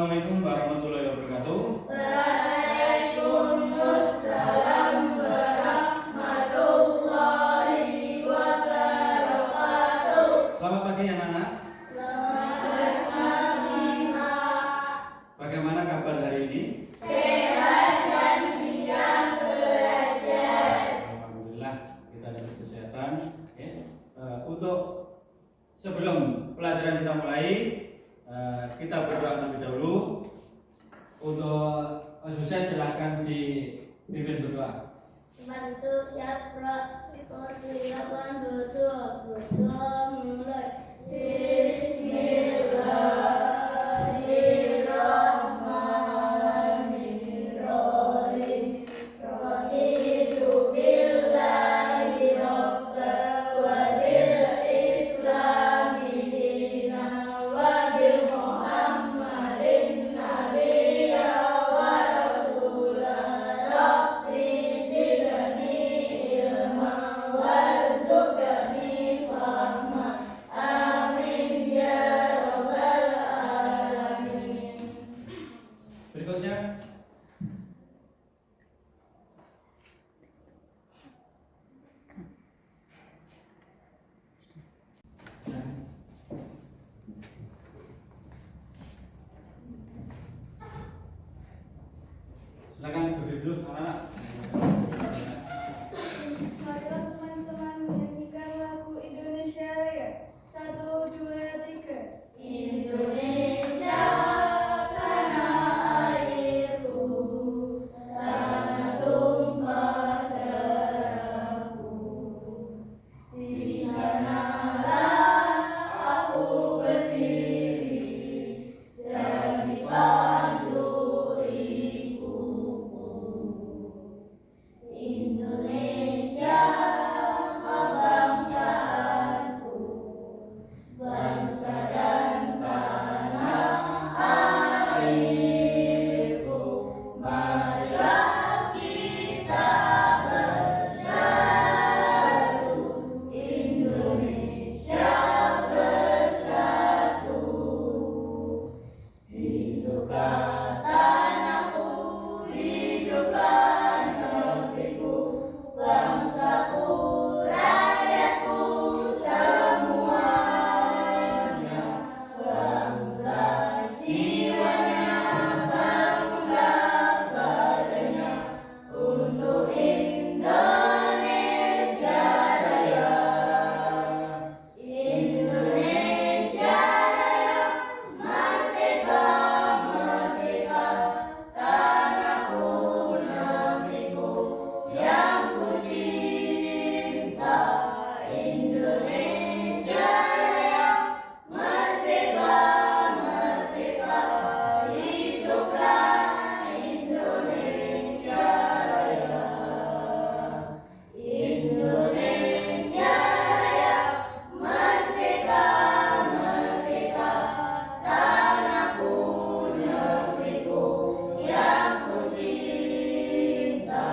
Assalamualaikum warahmatullahi wabarakatuh. Waalaikumsalam warahmatullahi wabarakatuh. Selamat pagi anak-anak. Selamat pagi, Pak. Bagaimana kabar hari ini? Sehat dan siap belajar. Alhamdulillah kita dapat kesehatan. Untuk sebelum pelajaran kita mulai, kita berdoa terlebih dahulu. Untuk Susan silakan dipimpin berdoa. Bantu siapa persiapan berdoa mulai. Bismillahirrahmanirrahim. Raditu billahi rabban wa bil islami dinan wa bil muhammadin nabiyya wa rasulah. Rabbi zidni ilman warzuqni fahma. Amin ya rabbal alamin. Berikutnya silakan berdiri dulu anak-anak. Marilah teman-teman menyanyikan lagu Indonesia Raya. 1, 2, 3. Indonesia tanah airku, tanah tumpah darahku. Di sanalah aku berdiri, jadi pandu ibuku. Indonesia kebangsaanku, bangsa dan tanah airku. Marilah kita bersatu, Indonesia bersatu. Hiduplah tanahku, hiduplah negeriku, bangsaku, rakyatku semuanya. Bangunlah jiwanya, bangunlah badannya, untuk Indonesia Raya. Indonesia Raya, merdeka, merdeka, tanahku, negeriku yang ku cinta. Indonesia Raya, merdeka, merdeka, hiduplah Indonesia Raya. Indonesia Raya, merdeka, merdeka, tanahku, negeriku yang ku cinta.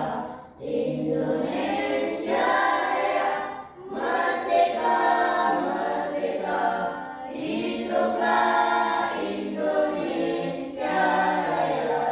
Indonesia Raya, merdeka, merdeka, hiduplah Indonesia Raya.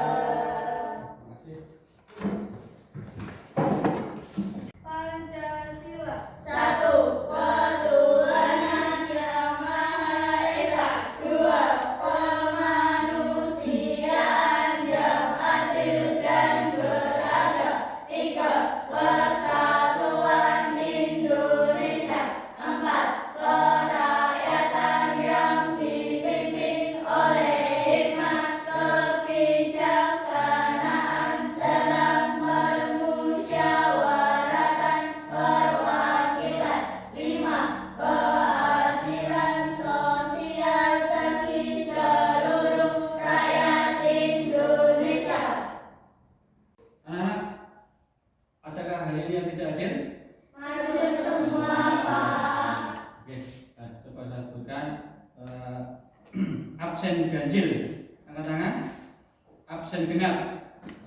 Pancasila. Satu, ketuhanan yang Maha Esa. Dua, kemanusiaan yang adil dan beradab. Tiga, persatuan Indonesia. Empat, kerakyatan yang dipimpin oleh hikmat kebijaksanaan dalam permusyawaratan perwakilan. Lima, keadilan sosial bagi seluruh rakyat Indonesia. Anak-anak, adakah hari ini yang tidak hadir? Hadir semua, Pak. Oke, coba saya sebutkan absen ganjil. Angkat tangan. Absen genap.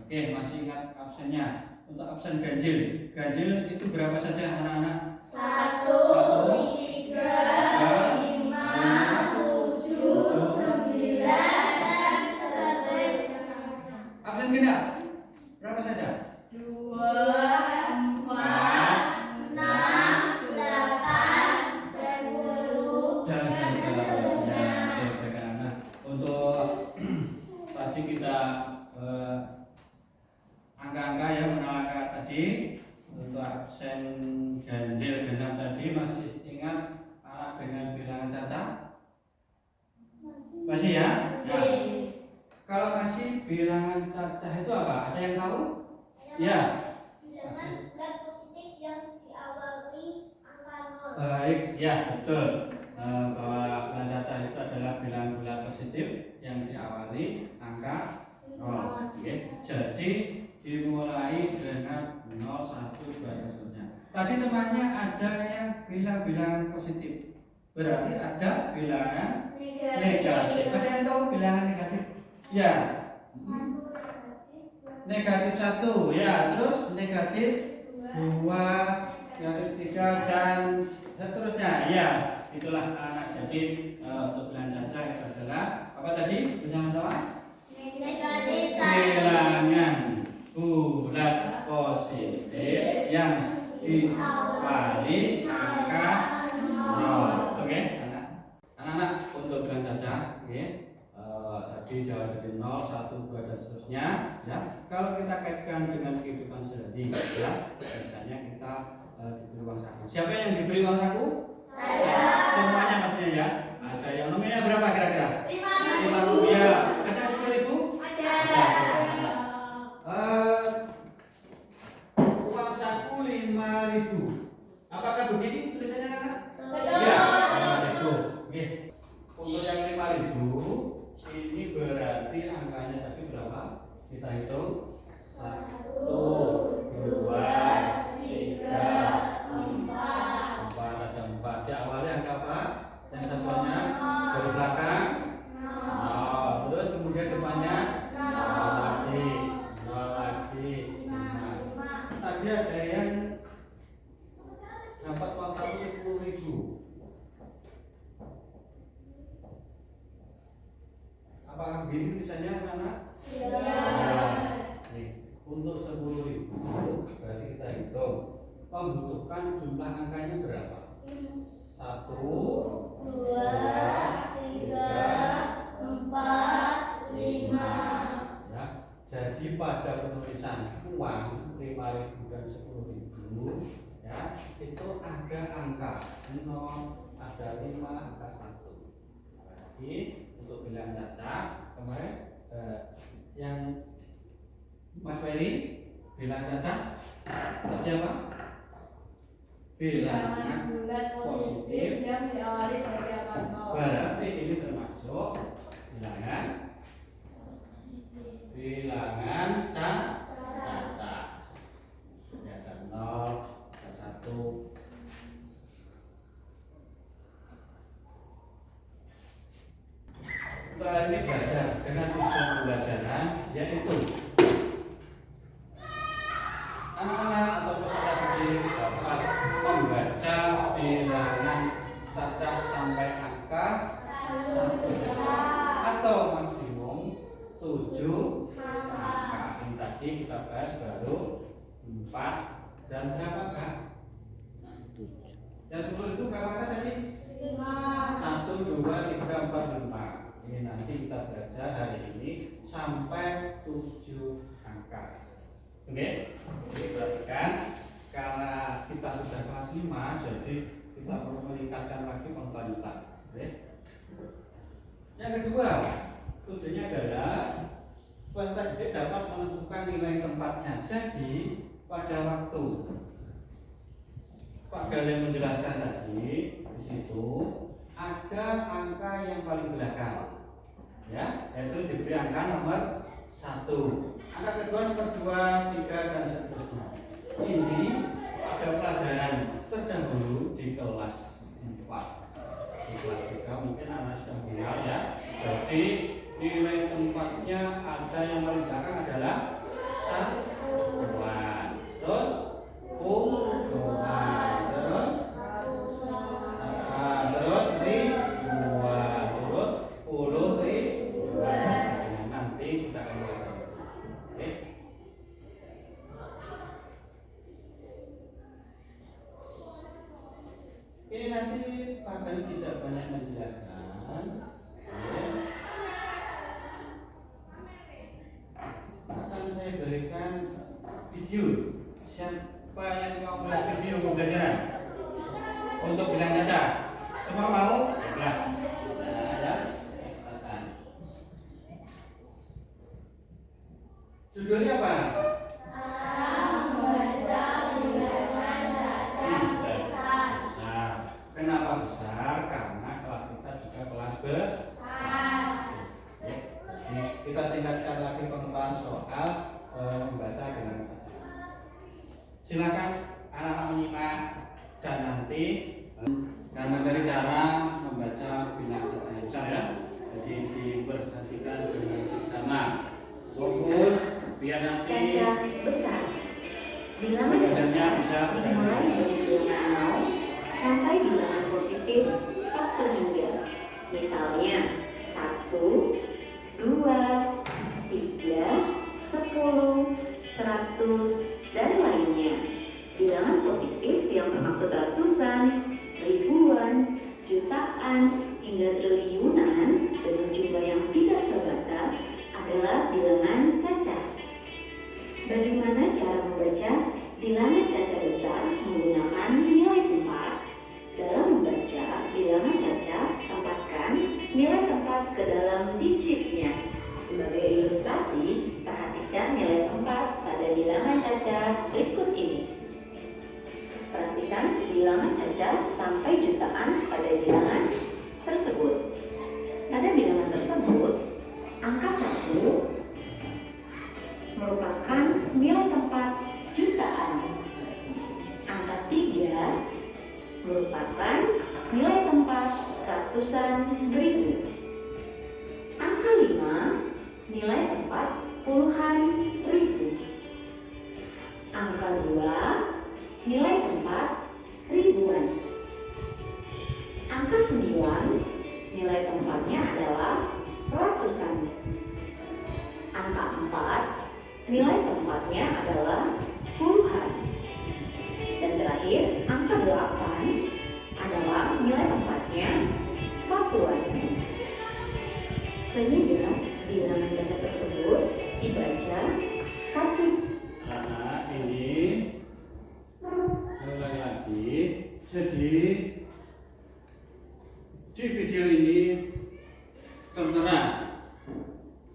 Oke, masih ingat absennya. Untuk absen ganjil, ganjil itu berapa saja anak-anak? 1, 3, 5, 7, 9, dan 11. genap. Berapa saja? 2, 4, 6, 8, 10. Dan seterusnya. Oke, nah, untuk tadi kita angka-angka yang mengenal angka tadi untuk absen ganjil genap tadi masih ingat anak dengan bilangan cacat? Masih ya? Ya. Kalau masih bilangan cacah itu apa? Ada yang tahu? Ya. Bilangan bulat positif yang diawali angka 0. Baik, ya betul. Bahwa bilangan cacah itu adalah bilangan bulat positif yang diawali angka 0. Oke. Jadi dimulai dengan 0, 1, 2 dan seterusnya. Tadi temannya ada yang bilang bilangan positif. Berarti ada bilangan negatif. Ada yang tahu bilangan negatif? Ya. Negatif 1, ya. Terus negatif 2, negatif 3 dan seterusnya. Ya, itulah anak. Jadi untuk bilangan caca itu adalah apa tadi? Bilangan apa? Negatif 1. Bilangan bulat positif yang diawali angka 0. Oke, anak-anak untuk bilangan caca, oke. Tadi jawab dari 0, 1, 2 dan seterusnya. Ya, kalau kita kaitkan dengan kehidupan sehari, ya, biasanya kita diberi uang saku. Siapa yang diberi uang saku? Saya. Semuanya pastinya ya. Ada yang nominalnya berapa kira-kira? 5.000. Ya. Ada 10.000? Ada. Uang saku 5.000. Apakah begini tulisannya anak? Betul. Ya. Itu. Oke. Untuk yang 5.000 ini berarti angkanya tadi berapa? Kita hitung 1, 2, 3, 4. Ada 4. Diawali angka apa? Yang satunya dari belakang 0. Terus kemudian depannya 0 lagi, 0 lagi, 5. Tadi ada yang dapat uang saku 10.000. Apakah begini tulisannya anak? Ya. Nih, untuk 10.000 berarti kita hitung membutuhkan jumlah angkanya berapa? 1, 2, 3, 4, 5. ya. Jadi pada penulisan uang 5.000 dan 10.000 ya, itu ada angka 0, ada 5, angka 1. Berarti untuk bilangan caca kemarin yang Mas Ferry bilang caca tadi apa? Bilangan bulat positif yang diawali dari angka 0. berarti ini termasuk bilangan caca. Ya, ada 0, ada 1. Setelah ini belajar dengan tujuan pembelajaran yaitu anak-anak atau peserta didik dapat membaca bilangan caca sampai angka 1 atau maksimum 7 angka. Ini tadi kita bahas baru 4 dan berapa kak? 7. Yang 10 itu berapa kak tadi? 5. 1, 2, 3, 4, 5. Ini nanti kita belajar hari ini sampai 7 angka. Oke? Jadi perhatikan, karena kita sudah kelas 5, jadi kita perlu meningkatkan lagi pengetahuan. Oke? Yang kedua, tujuannya adalah peserta didik dapat menentukan nilai tempatnya. Jadi pada waktu Pak Galen menjelaskan tadi di situ ada angka yang paling belakang, ya, yaitu diberi angka nomor 1, angka kedua, nomor 2, 3 dan seterusnya. Ini ada pelajaran terdahulu di kelas 4. Di kelas 3 mungkin anak sudah kenal ya. Jadi nilai tempatnya ada yang paling belakang adalah 1, terus puluhan, terus terus ribuan, terus puluh ribuan. Nanti kita akan lihat. Oke, memberikan video. Siapa yang mau melihat video pembelajaran untuk bilang caca? Semua mau? Baiklah. Nah, ya. Silakan. Judulnya apa? Nah, kenapa besar? Karena kelas kita juga kelas besar. Jadi, kita tingkatkan lagi pengetahuan soal membaca dengan baca. Silakan anak-anak menyimak dan nanti karena dari cara membaca bilang caca yang besar ya. Jadi diperhatikan dengan seksama. Fokus biar nanti Caca besar. Bilangan belajarnya caca bisa dimulai dari bilangan 0 sampai bilangan positif 1 hingga. Misalnya 1, 2, 3, 10, 100, dan lainnya. Bilangan positif yang bermaksud ratusan, ribuan, jutaan, hingga triliunan dengan jumlah yang tidak terbatas adalah bilangan caca. Bagaimana cara membaca bilangan caca besar menggunakan nilai tempat? Dalam membaca bilangan caca, tempatkan nilai tempat ke dalam digitnya. Sebagai ilustrasi, perhatikan nilai tempat pada bilangan caca berikut ini. Perhatikan bilangan caca sampai jutaan pada bilangan tersebut. Pada bilangan tersebut, angka 1 merupakan nilai tempat jutaan. Angka 3 merupakan nilai tempat ratusan ribu. Angka 5 nilai tempat puluhan ribu. Angka 2 nilai tempat ribuan. Angka 9 nilai tempatnya adalah ratusan. Angka 4 nilai tempatnya adalah puluhan. Dan terakhir, angka 8 adalah nilai tempatnya satuan. Sehingga bilangan caca tersebut dibaca 1. Nah, ini ulangi lagi. Jadi di video ini tertera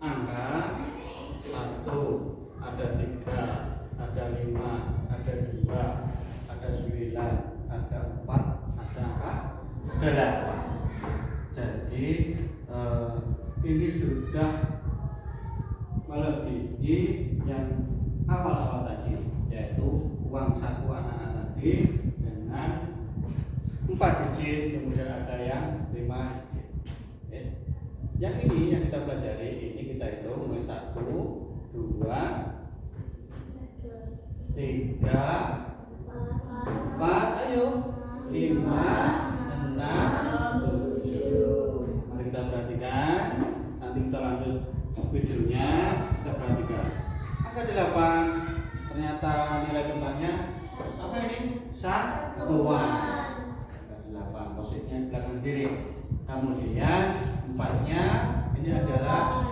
angka 1, ada 3, ada 5, ada 2, ada 9, ada 4, ada angka 8. Jadi ini sudah melebihi yang awal tadi, yaitu uang saku anak-anak tadi dengan 4 digit, kemudian ada yang 5 digit. Yang ini yang kita pelajari, ini kita hitung mulai 1, 2, 3, 4, ayo 5, 6, 7. Mari kita perhatikan. Nanti kita lanjut videonya. Kita perhatikan. Angka 8 ternyata nilai tempatnya apa ini? Satuan. Angka 8 posisinya di belakang kiri. Kemudian 4-nya ini adalah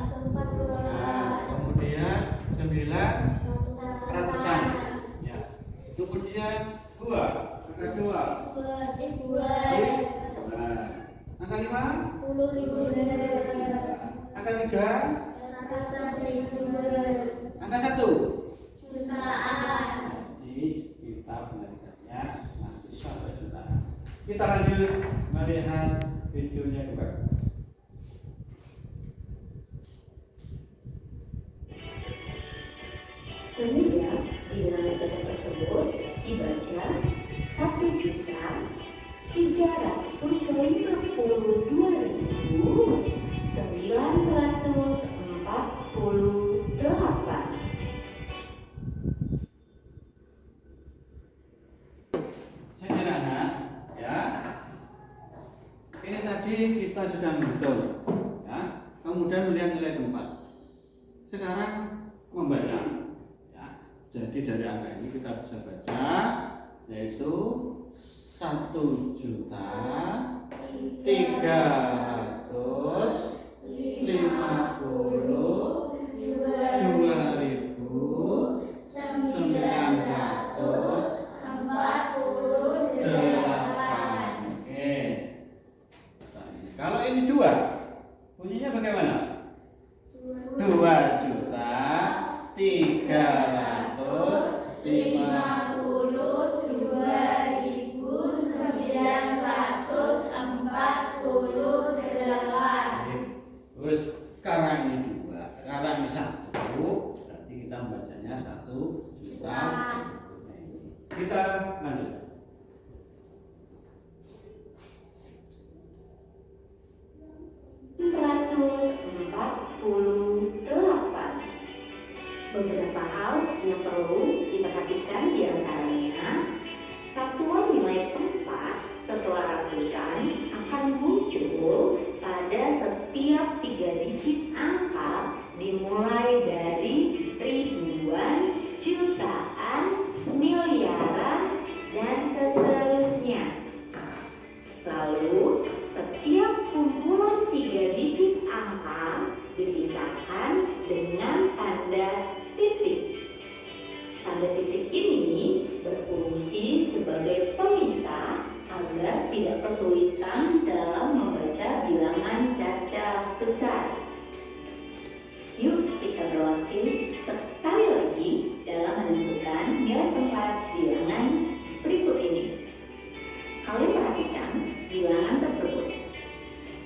kemudian 9 ratusan. Ya. Kemudian 2, angka 2. Nah, angka 5, angka 3, angka 1. Jadi kita belajarnya nanti sampai jutaan. Kita lanjut melihat videonya kembali. Sehingga bilangan caca tersebut dibaca 1.352.948. Jadi anak, ya. Ini tadi kita sudah menghitung, ya. Kemudian melihat nilai tempat. Sekarang membaca, ya. Jadi dari angka ini kita bisa baca, yaitu 1.350.2.948. ini 1, berarti kita membacanya 1.000.000. Kita lanjut. Beberapa hal yang perlu diperhatikan diantaranya, satuan nilai tempat setelah ratusan akan muncul pada setiap 3 digit angka dimulai dari ribuan, jutaan, miliaran, dan seterusnya. Lalu, setiap kumpulan 3 digit angka dipisahkan dengan tanda titik. Tanda titik ini berfungsi sebagai pemisah agar tidak kesulitan dalam membaca bilangan caca besar. Yuk kita berlatih sekali lagi dalam menentukan nilai tempat bilangan berikut ini. Kalian perhatikan bilangan tersebut.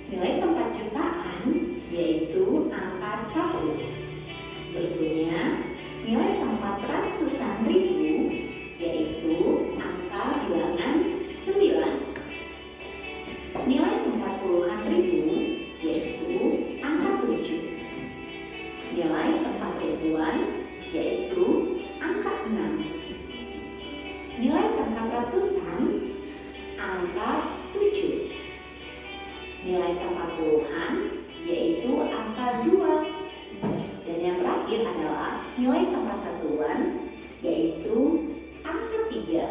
Nilai tempat jutaan yaitu angka 1. Berikutnya, nilai tempat ratusan ribu yaitu angka bilangan 9. Nilai tempat puluhan ribu yaitu angka 7. Nilai tempat ribuan yaitu angka 6. Nilai tempat ratusan angka 7. Nilai tempat puluhan yaitu angka 2. Dan yang terakhir adalah nilai tempat satuan yaitu angka 3.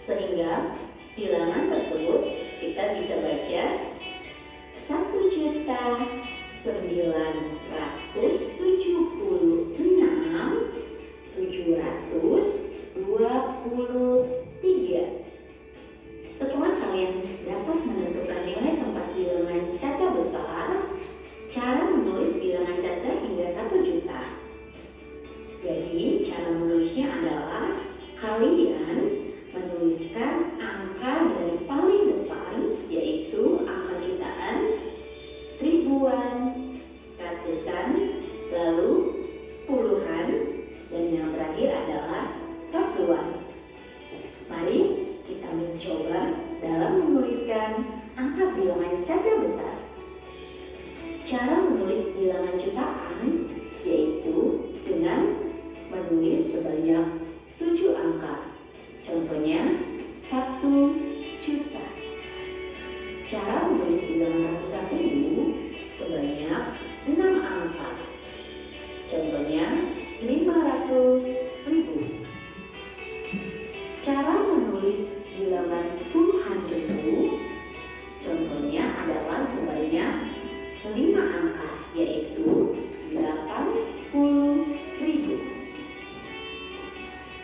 Sehingga bilangan tersebut kita bisa baca 1.976.723. Setelah kalian dapat menentukan nilai tempat bilangan caca besar, cara menulis bilangan caca hingga 1 juta. Jadi, cara menulisnya adalah kalian menuliskan angka dari paling depan, yaitu angka jutaan, ribuan, ratusan, lalu puluhan, dan yang terakhir adalah satuan. Mari kita mencoba dalam menuliskan angka bilangan caca besar. Cara menulis bilangan jutaan yaitu dengan menulis sebanyak 7 angka. Contohnya 1 juta. Cara menulis bilangan ratusan ribu sebanyak 6 angka. Contohnya 500.000. Cara menulis bilangan puluhan ribu contohnya adalah sebanyak 5 angka, yaitu 80.000.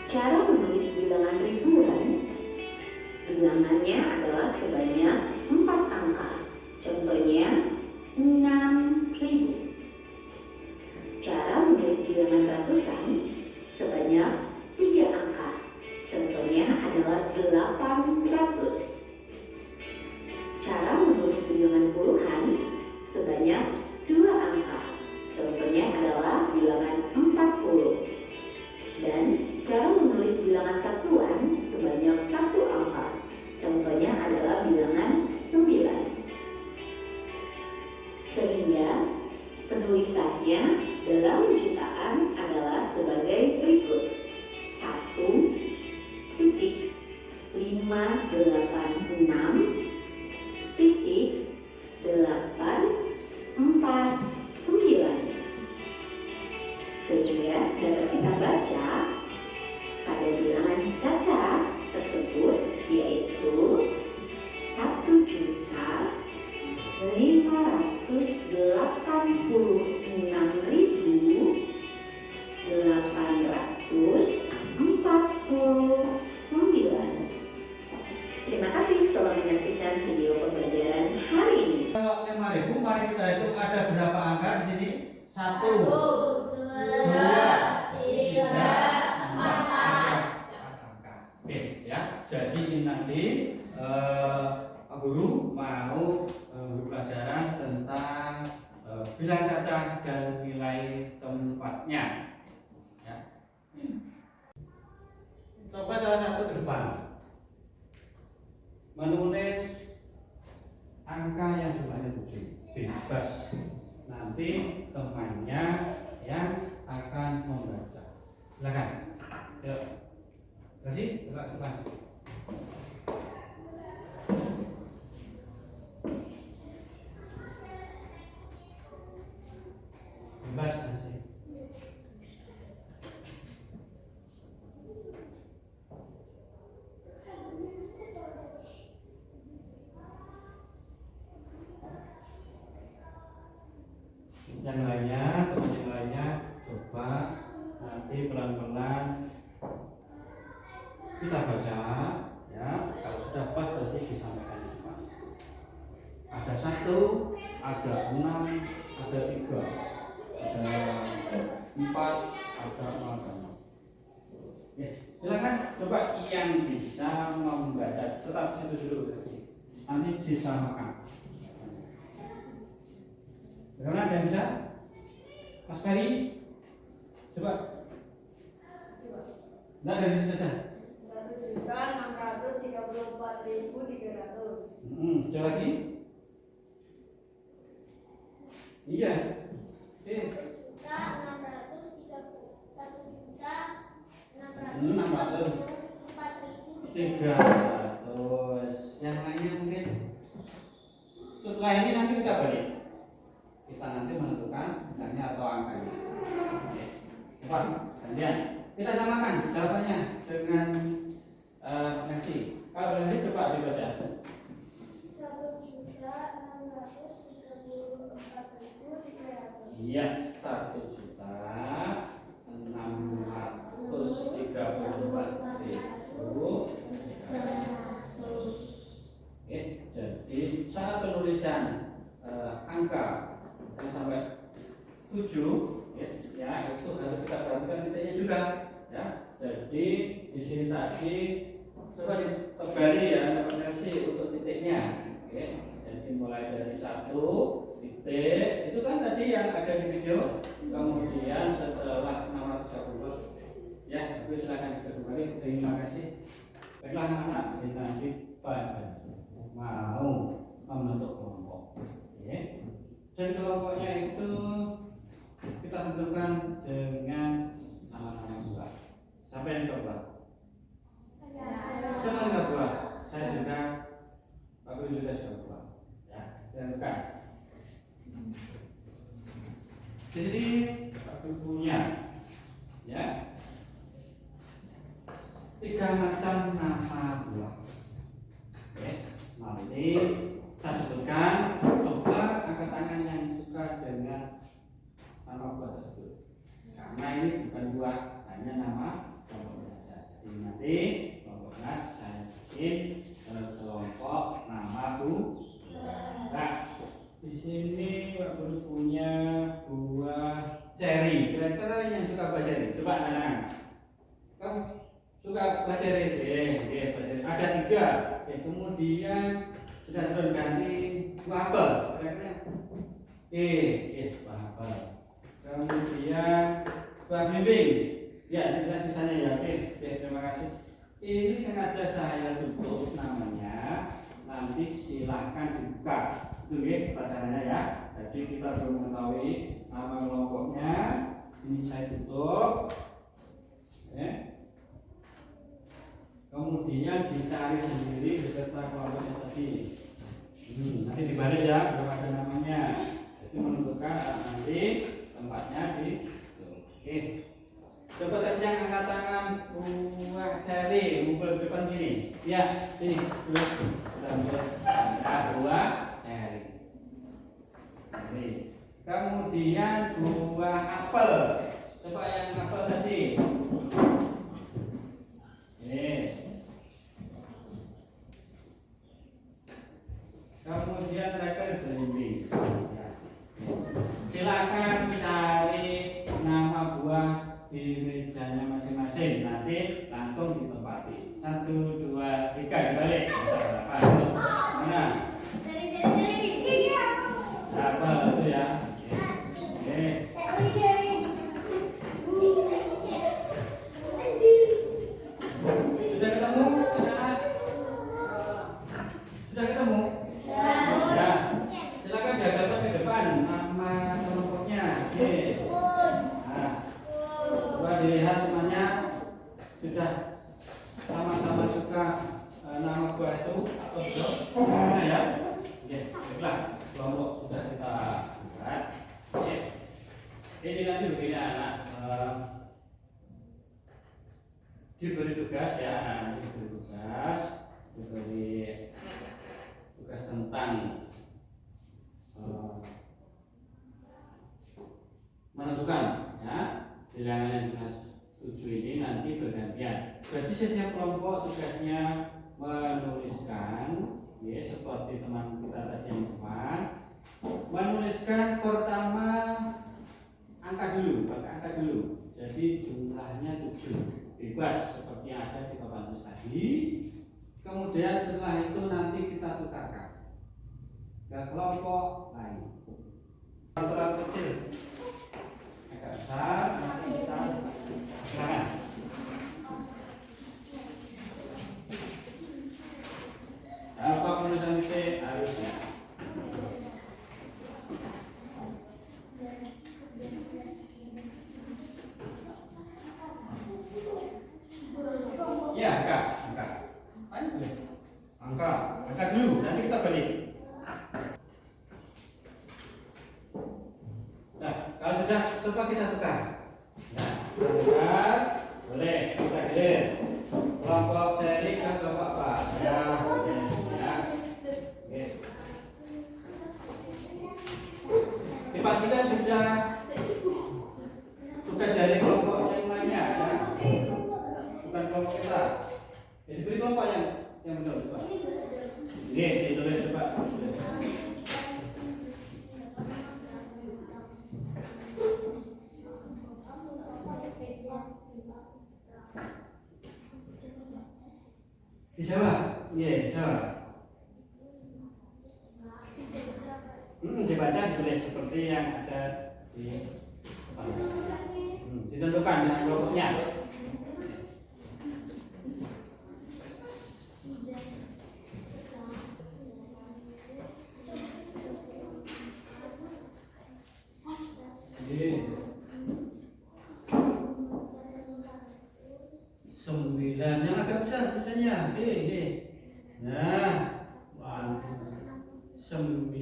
Cara menulis bilangan ribuan bilangannya adalah sebanyak 4 angka, contohnya 6.000. Cara menulis bilangan ratusan sebanyak 3 angka, contohnya adalah 800. Cara menulis bilangan puluhan sebanyak 2 angka, contohnya adalah bilangan 40. Dan cara menulis bilangan satuan sebanyak 1 angka, contohnya adalah bilangan 9. Sehingga penulisannya dalam jutaan adalah sebagai berikut: 1.586.849. Sehingga dapat kita baca pada bilangan caca tersebut yaitu 1.586.849. Terima kasih telah menyaksikan video pembelajaran hari ini. Kalau 5.000, mari kita hitung ada berapa angka di sini? 1, 2, 3, 4 angka. Oke ya. Jadi ini nanti Pak Guru mau bilang cacah dan nilai tempatnya. Ya. Coba salah satu ke depan menulis angka yang jumlahnya 7, bebas. Nanti temannya yang akan membaca. Silakan. Yuk. Kasih coba depan. Bebas kasih. Yang lainnya, teman yang lainnya coba nanti pelan-pelan kita baca, ya. Kalau sudah pas berarti disampaikan di depan. Ada 1, ada 6, ada 3, ada 4, ada 0. Ya, silakan coba yang bisa membaca, tetap situ dulu, nanti disamakan. Bagaimana ada yang bisa? Mas Ferry, coba. Enggak dari situ saja. 1.634.300. Coba lagi. Iya. Oke. 300. Yang lainnya mungkin setelah ini nanti kita balik. Kita nanti menentukan nilainya atau angkanya. Oke. Coba gantian. Kita samakan jawabannya dengan nasi. Kalau nasi coba dibaca. 1.634.300. Iya, 1.634.300. Oke, jadi saat penulisan angka yang sampai 7, ya itu harus kita perhatikan titiknya juga, ya. Jadi di sini tadi coba ditebali ya versi untuk titiknya. Oke, jadi mulai dari 1 titik itu kan tadi yang ada di video, kemudian setelah 630, ya itu silakan kita kembali. Terima kasih. Baiklah anak-anak, kita nanti pada mau membentuk kelompok. Oke. Dan kelompoknya itu kita tentukan dengan nama-nama buah. Siapa yang coba? Siapa yang buat? Saya juga. Pak Guru juga sudah buat. Ya, tentukan. Di sini Pak Guru punya, ya, 3 macam nama buah. Oke, nah ini saya sebutkan. Coba angkat tangan yang suka dengan nama buah tersebut. Karena ini bukan buah, hanya nama kelompoknya saja. Jadi nanti kelompoknya saya bikin kelompok nama buah. Nah, di sini Pak Guru punya buah ceri. Kira-kira yang suka buah ceri? Coba anak-anak. Kamu suka buah ceri? Buah ceri. Ada 3. Kemudian sudah terganti buah apel. Kira-kira? Buah apel. Kemudian buah belimbing. Ya, sisanya ya. Oke, terima kasih. Ini sengaja saya tutup namanya. Nanti silahkan dibuka. Itu ya pelajarannya ya. Jadi kita belum mengetahui nama kelompoknya. Ini saya tutup. Kemudian dicari sendiri beserta kelompoknya tadi. Nanti dibalik ya, belum ada namanya. Jadi menentukan nanti tempatnya di. Oke. Coba tadi yang angkat tangan buah ceri, ngumpul depan sini. Ya, sini dulu. Sudah mulai buah ceri. Kemudian buah apel. Coba yang apel tadi. Kemudian level belimbing. Silakan cari nama buah di mejanya masing-masing. Nanti langsung ditempati. 1, 2, 3 dibalik. Mana? Apel itu ya. tentukan ya. Bilangan yang kelas 7 ini nanti bergantian. Jadi setiap kelompok tugasnya menuliskan ya, seperti teman kita tadi yang depan, menuliskan pertama angka dulu, pakai angka dulu. Jadi jumlahnya 7, bebas seperti yang ada di papan tulis tadi. Kemudian setelah itu nanti kita tukarkan ke kelompok lain. Kelompok kecil agak besar, nanti kita silakan. Apa penulisan itu harusnya? Ya, angka dulu, nanti kita balik. Nah, kalau sudah, coba kita tukar. Nah, tukar, boleh kita gilir. Kelompok seri ke kelompok apa? Ya, boleh. Ya. Oke. Dipastikan sudah tugas dari kelompok yang lainnya, ya. Bukan kelompok kita. Jadi beri kelompok yang benar, coba. Ini ditulis coba. Bisa Pak? Iya, bisa Pak. Dibaca ditulis seperti yang ada di ditentukan dengan kelompoknya. Sembilan yang agak besar tulisannya. Nah, 9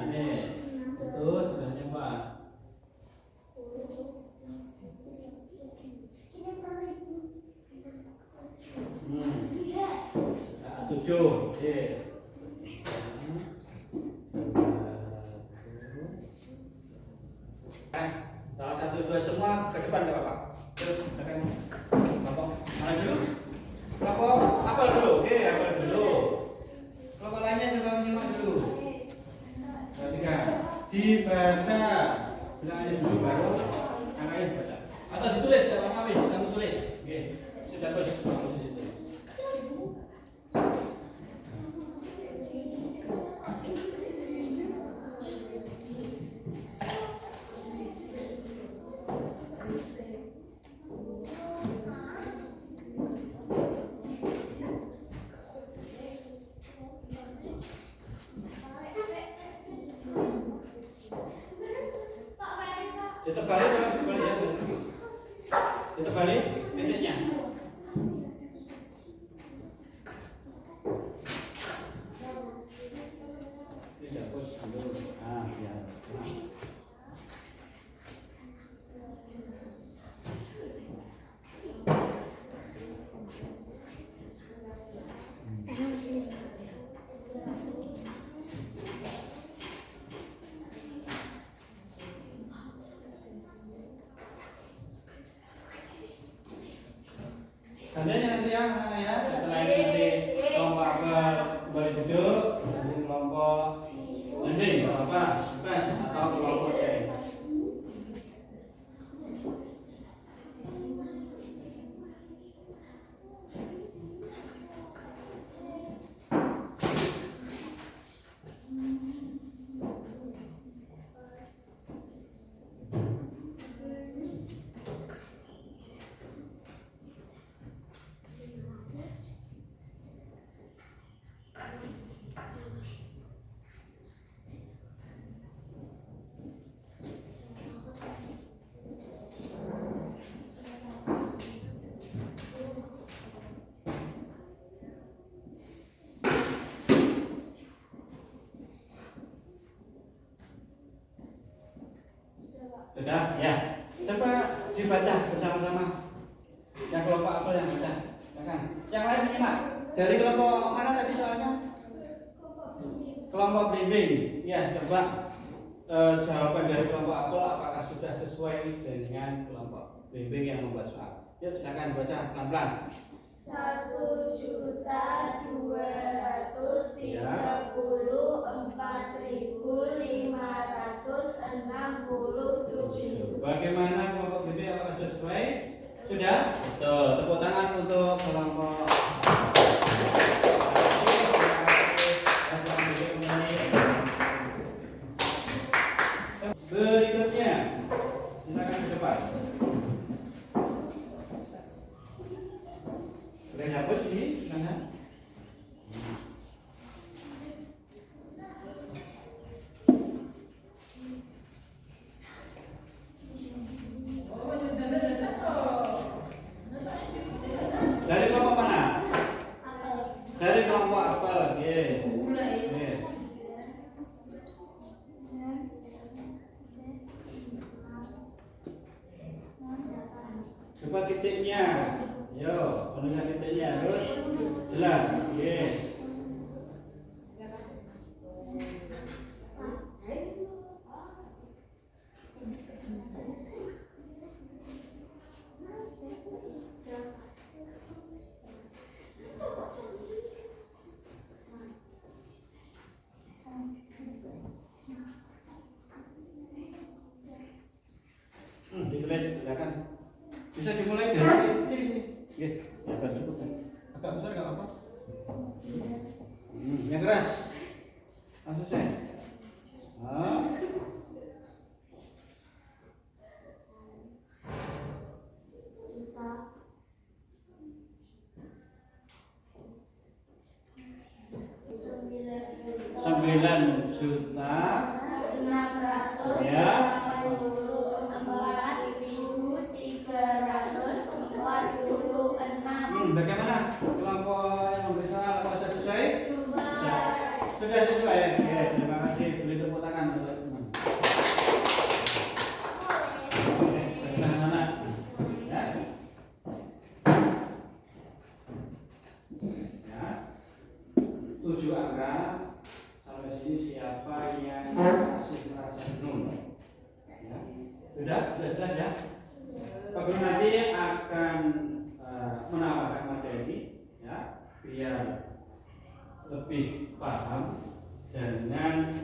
ini betul tulisannya Pak. 7. Salah satu dua semua ke depan nggak apa-apa. Terus tekan kelompok mana dulu? Kelompok apel dulu, apel dulu. Kelompok lainnya juga menyimak dulu. Perhatikan, dibaca bilangannya dulu baru angkanya dibaca. Atau ditulis kalau habis, kamu tulis. Sudah terus. Kita balik titiknya. Tidak pos dulu. Ya. Gantian nanti ya, setelah ini nanti kelompok apa kembali duduk, nanti kelompok nanti apa bebas atau kelompok C. Sudah, ya. Coba dibaca bersama-sama. Yang kelompok apa yang baca? Silakan. Yang lain menyimak. Dari kelompok mana tadi soalnya? Kelompok bimbing. Ya, coba jawaban dari kelompok apel apakah sudah sesuai dengan kelompok bimbing yang membuat soal. Yuk silakan baca pelan-pelan. 1.234.567. Bagaimana kelompok bimbing apakah sudah sesuai? Sudah? Betul. Tepuk tangan untuk kelompok. Berikutnya, silakan ke depan. Boleh hapus ini, silakan. Dari kelompok mana? Dari kelompok apel, oke. Oke. Coba titiknya, yo, penulisan titiknya terus jelas, oke. Ditulis, silakan. Bisa dimulai dari sini. Oke, ya biar cukup kan. Agak besar nggak apa-apa. Yang keras. Langsung saya. Sembilan juta. Ya. Bagaimana kelompok yang memberi soal apakah sudah sesuai? Sudah sesuai. Oke, terima kasih. Beri tepuk tangan untuk teman. Oke, anak-anak. Ya. Ya. 7 angka. Sampai sini siapa yang masih merasa bingung? Ya. Sudah jelas ya. Pak Guru nanti akan menambahkan materi ya biar lebih paham dengan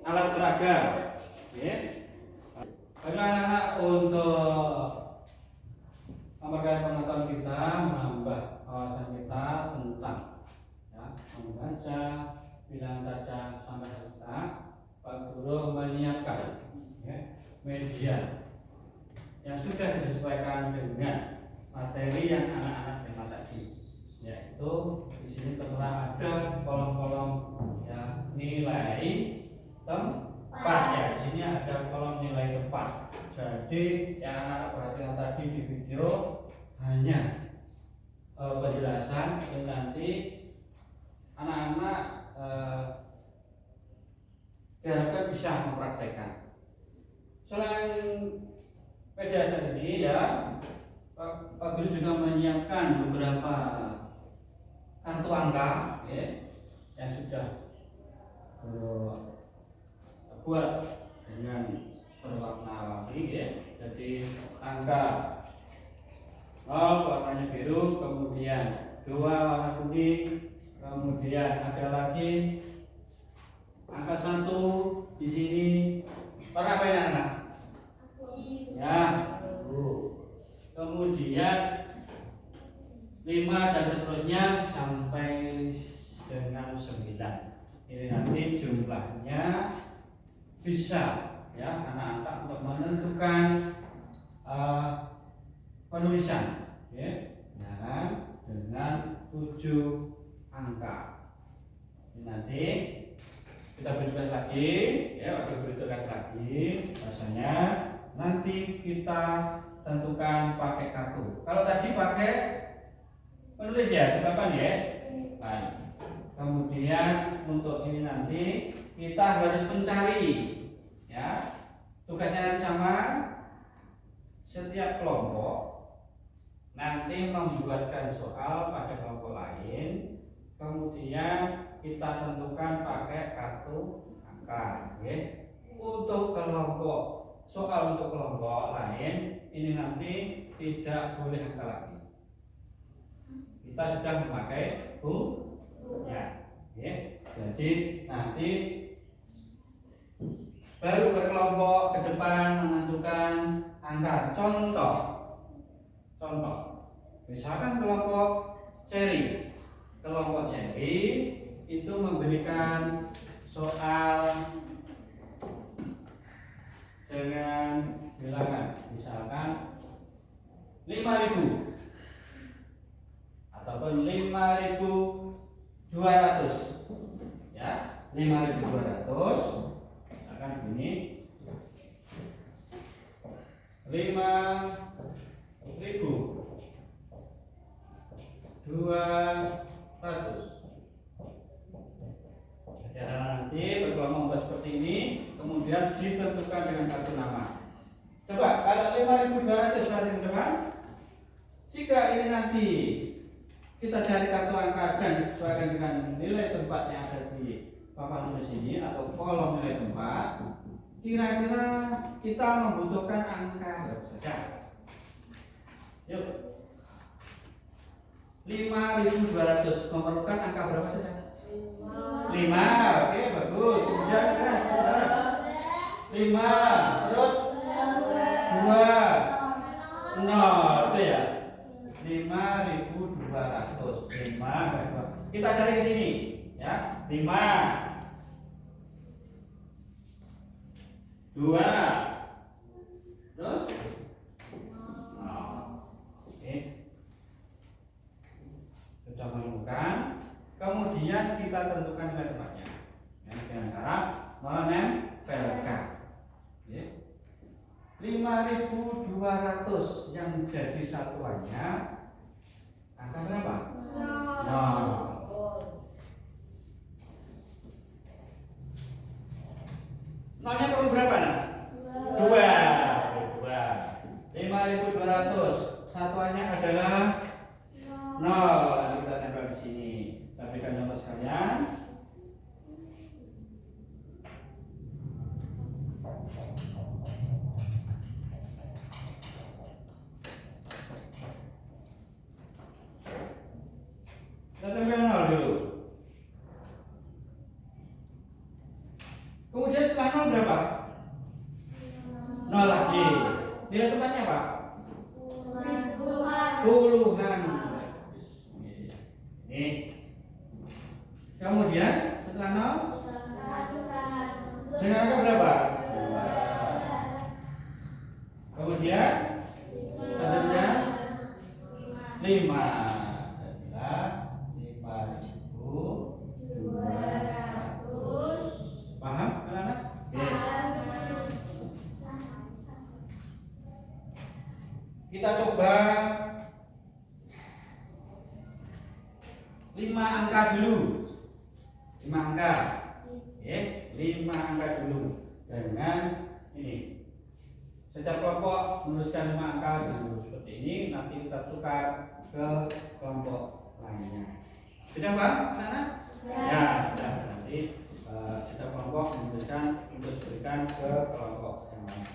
alat peraga ya. Anak-anak untuk memperkaya pengetahuan kita, menambah wawasan kita tentang ya, membaca, bilangan baca sampai juta. Pak Guru menyiapkan ya, media yang sudah disesuaikan dengan materi yang anak-anak tema tadi, yaitu di sini tertera ada kolom-kolom ya, nilai tempat ya. Di sini ada kolom nilai tempat. Jadi yang anak-anak perhatikan tadi di video hanya penjelasan, dan nanti anak-anak diharapkan bisa mempraktekkan. Selain media acara ini ya, Pak Guru juga menyiapkan beberapa kartu angka ya, yang sudah Guru buat dengan berwarna-warni ya. Jadi angka 0 warnanya biru, kemudian 2 warna kuning, kemudian ada lagi angka 1 di sini. Warna apa ini anak? Ya, kemudian 5 dan seterusnya sampai dengan 9. Ini nanti jumlahnya bisa ya anak-anak untuk menentukan penulisan ya, dengan 7 angka. Ini nanti kita beri lagi ya, waktu beri tugas lagi rasanya nanti kita tentukan pakai kartu. Kalau tadi pakai penulis ya, papan ya. Baik. Kemudian untuk ini nanti kita harus mencari ya. Tugasnya sama, setiap kelompok nanti membuatkan soal pada kelompok lain kemudian kita tentukan pakai kartu angka. Oke. Untuk kelompok soal untuk kelompok lain ini nanti tidak boleh angka lagi. Kita sudah memakai ya. Oke. Jadi nanti baru berkelompok ke depan menentukan angka. Contoh, misalkan kelompok ceri itu memberikan soal dengan bilangan, misalkan 5.000 ataupun 5.200, ya, 5.200. Misalkan begini, 5.200. Ya, nanti berkelompok seperti ini, kemudian ditentukan dengan kartu nama. Coba kalau 5.200 berarti teman, jika ini nanti kita cari kartu angka dan disesuaikan dengan nilai tempat yang ada di papan tulis ini atau kolom nilai tempat, kira-kira kita membutuhkan angka berapa saja? Yuk, 5.200 memerlukan angka berapa saja? 5. Oke, bagus. Kemudian keras, 5, terus 2, 0, itu ya. 5.200. 5. Kita cari ke sini, ya. 5, 2, terus 0. Oke. Sudah menemukan. Kemudian kita tentukan nilai tempatnya, ya, dengan cara menempelkan. Ya. 5.200 yang jadi satuannya angka berapa? 0. Nolnya perlu berapa, nak? 2. 5.200 satuannya adalah 0. Kita tempel di sini. Kita berikan contoh sekalian. Kita tempel 0 dulu. Kemudian setelah 0 berapa? 0 lagi. Nilai tempatnya apa? Puluhan. Ini. Kemudian setelah 0 dengan angka berapa? Kemudian hasilnya 5. Jadilah 5.200. Paham anak-anak? Kita coba 5 angka dulu. 5 angka. Oke, 5 angka dulu dengan ini. Setiap kelompok menuliskan 5 angka dulu seperti ini, nanti kita tukar ke kelompok lainnya. Sudah, Pak? Sana? Ya, sudah. Nanti setiap kelompok menuliskan untuk diberikan ke kelompok yang lain.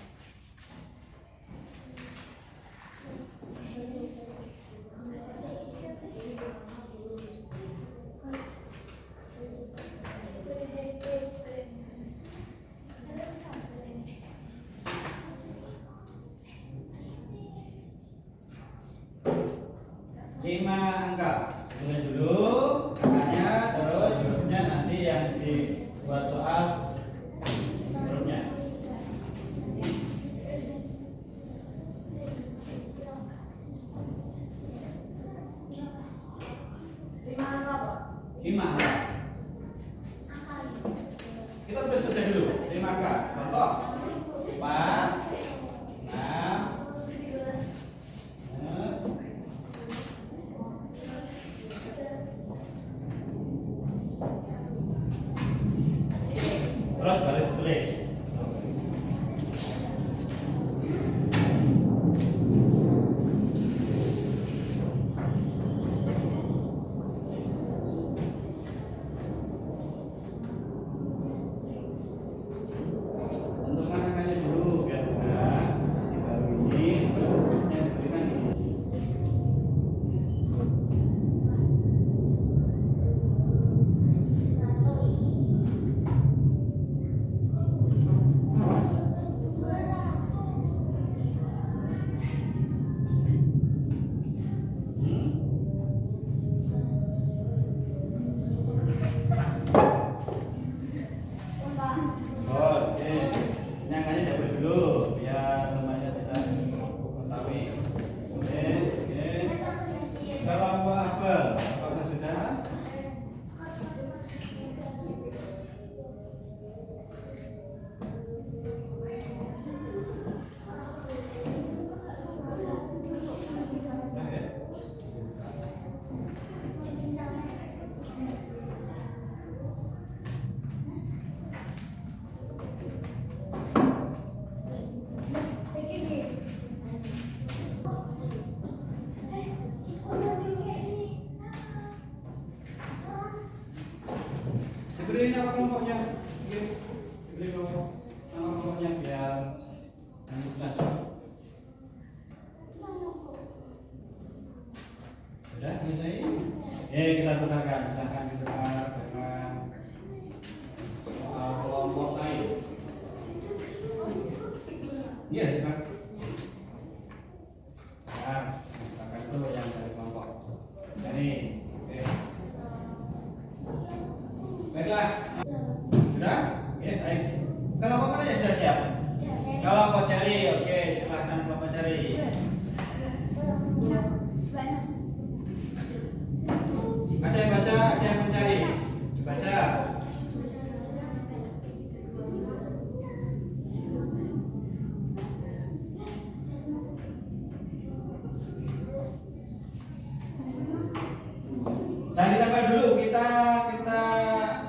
Lima angka, tulis dulu angkanya, terus hurufnya nanti yang dibuat soal hurufnya. Lima angka. Kita tulis saja dulu 5 angka. Contoh 4, 6, 5, diberi nama kelompoknya. Diberi kelompok nama kelompoknya biar nanti jelas. Sudah selesai? Kita tukarkan. Silahkan ditukar dengan kelompok lain. Iya, tukar. Nah, tukarkan dulu yang dari kelompok. Jadi, oke. Baiklah. Sudah? Oke, baik. Kelompok mana yang sudah siap? Kelompok cari, oke. Silahkan kelompok cari. Ada yang baca, ada yang mencari. Baca. Dan ditambah dulu kita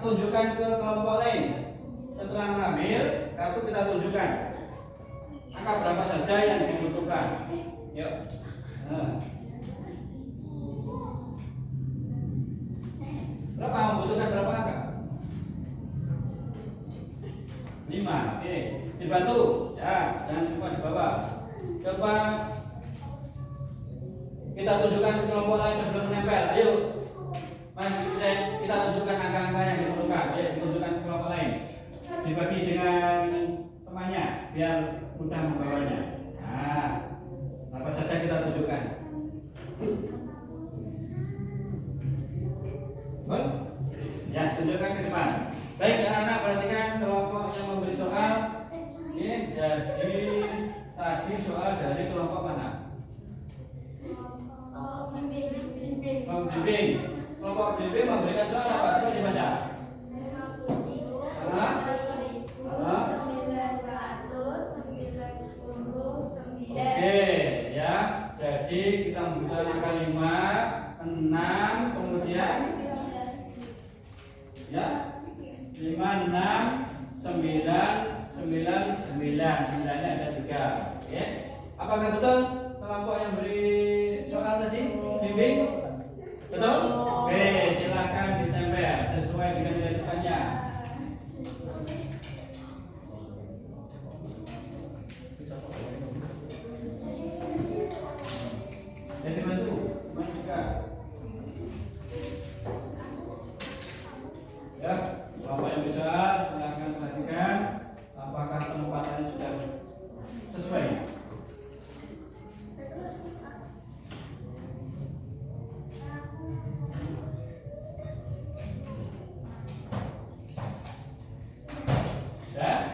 tunjukkan ke kelompok lain. Setelah mengambil kartu kita tunjukkan angka berapa saja yang dibutuhkan. Yuk. Nah. Berapa membutuhkan berapa angka? 5. Oke, dibantu. Ya, jangan cuma di bawah. Coba kita tunjukkan ke kelompok lain sebelum menempel. Ayo, Mas, kita tunjukkan angka-angka yang dibutuhkan. Ayo, tunjukkan ke kelompok lain. Dibagi dengan temannya biar mudah membawanya. Nah, apa saja kita tunjukkan. Bon? Ya, tunjukkan ke depan. Baik, anak-anak perhatikan kelompok yang memberi soal. Ini jadi tadi soal dari kelompok mana? Pembimbing. Kelompok pembimbing memberikan soal apa? Coba dibaca. Oke, ya. Jadi kita membutuhkan angka 5, 6, kemudian ya 5, 6, 9, 9, 9. 9-nya ada 3. Oke. Apakah betul kelompok yang beri soal tadi? Bimbing? Betul? Oke, silakan ditempel sesuai dengan nilai tukarnya. Jadi bantu, juga. Ya, kelompok yang bisa silakan perhatikan apakah penempatannya sudah sesuai. Ya,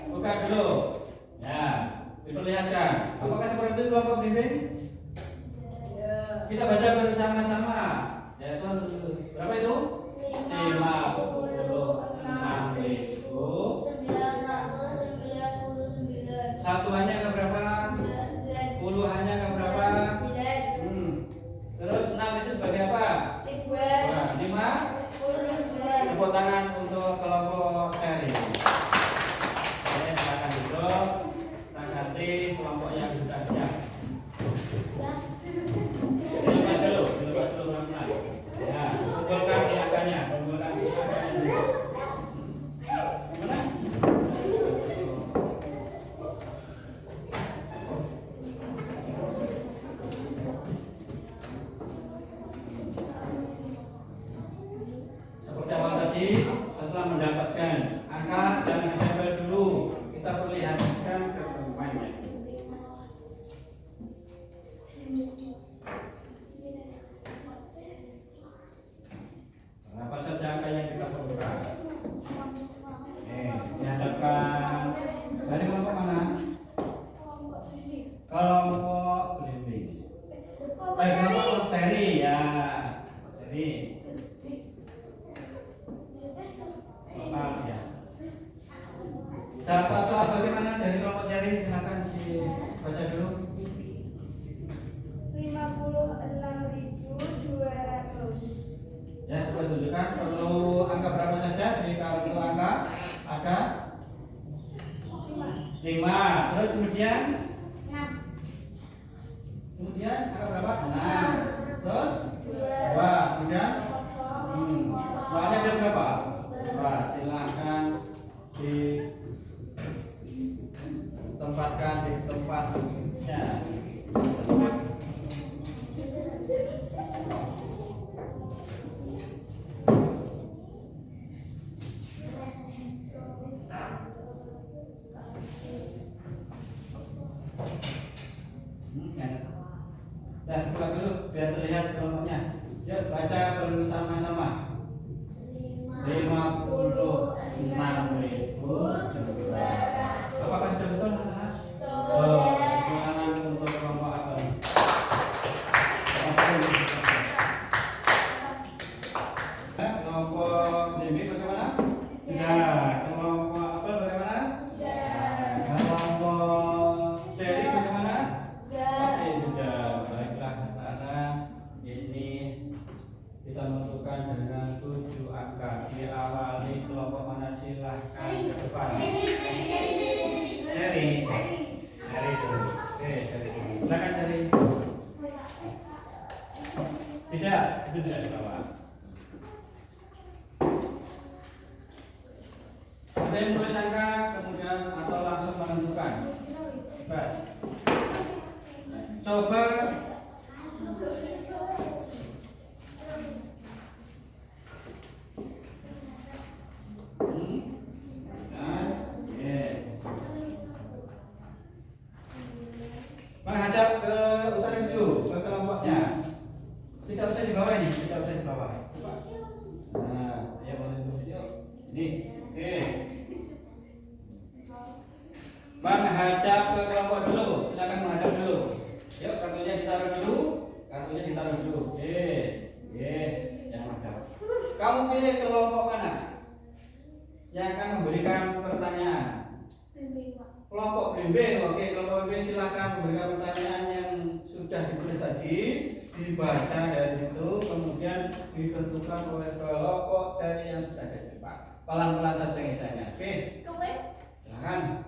buka dulu. Ya, diperlihatkan. Apakah seperti itu kelompok bimbing? Kita baca bersama-sama. Yaitu berapa itu? 56.999. Satuannya ke berapa? Puluhannya ke berapa? Terus 6 itu sebagai apa? 5. Tepuk tangan untuk kelompok cari. Oke, silakan duduk. Kita ganti kelompok yang sudah siap. Dilepas dulu pelan-pelan. Ya, kumpulkan di angkanya, kumpulkan di angkanya dulu. Mana? Seperti awal tadi, setelah mendapatkan angka jangan ditempel dulu, kita perlihatkan ke temannya. Apa saja angka yang kita perlukan? Dihadapkan dari kelompok mana? Kelompok bimbing. Kelompok seri ya. Seri. Total ya. Dapat soal bagaimana dari kelompok cari? Silakan dibaca dulu. 56.200. Ya, coba tunjukkan perlu angka berapa saja di kartu angka? Ada 5. Terus kemudian angka berapa? 6. Terus 2. Kemudian soalnya ada berapa? Coba silahkan ditempatkan di tempatnya. Dan buka dulu biar terlihat kelompoknya. Yuk baca bersama-sama. 56.200. Apakah sudah betul, Mas? Kemenangan untuk kelompok apa? Kelompok BB bagaimana? Sudah. Kelompok apa bagaimana? Kelompok seri bagaimana? Oke, sudah. Baiklah, anak-anak. Ini kita menentukan dengan 7 angka. Diawali kelompok mana, silahkan ke depan. Seri dulu. Oke, seri dulu. Silakan seri. Tidak, itu tidak dibawa. Ada yang menulis angka kemudian atau langsung menentukan? Baik. Coba menghadap ke utara dulu, ke kelompoknya. Tidak usah di bawah ini, tidak usah di bawah. Nah, ya boleh dulu video. Ini, oke. Menghadap ke kelompok dulu, silakan menghadap dulu. Yuk, kartunya ditaruh dulu, Oke, jangan menghadap. Kamu pilih kelompok mana yang akan memberikan pertanyaan? Kelompok BB, oke, kelompok BB silakan memberikan pertanyaan yang sudah ditulis tadi, dibaca dari situ, kemudian ditentukan oleh kelompok seri yang sudah ada di depan. Pelan-pelan saja ngisanya, oke? Silakan.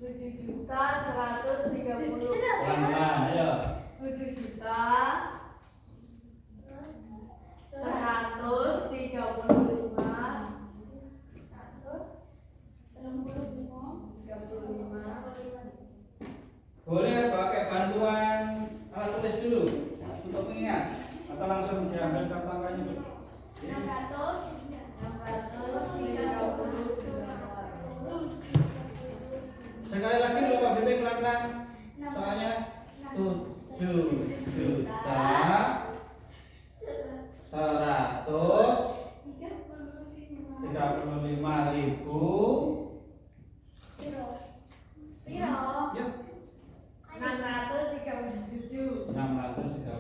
7.130.000. Pelan-pelan, ayo. 7.135.35. Boleh pakai bantuan alat tulis dulu untuk mengingat atau langsung diambil kartu angkanya dulu. Sekali lagi lupa BB pelan-pelan. Soalnya 7.135.000. Yuk. 637. 637.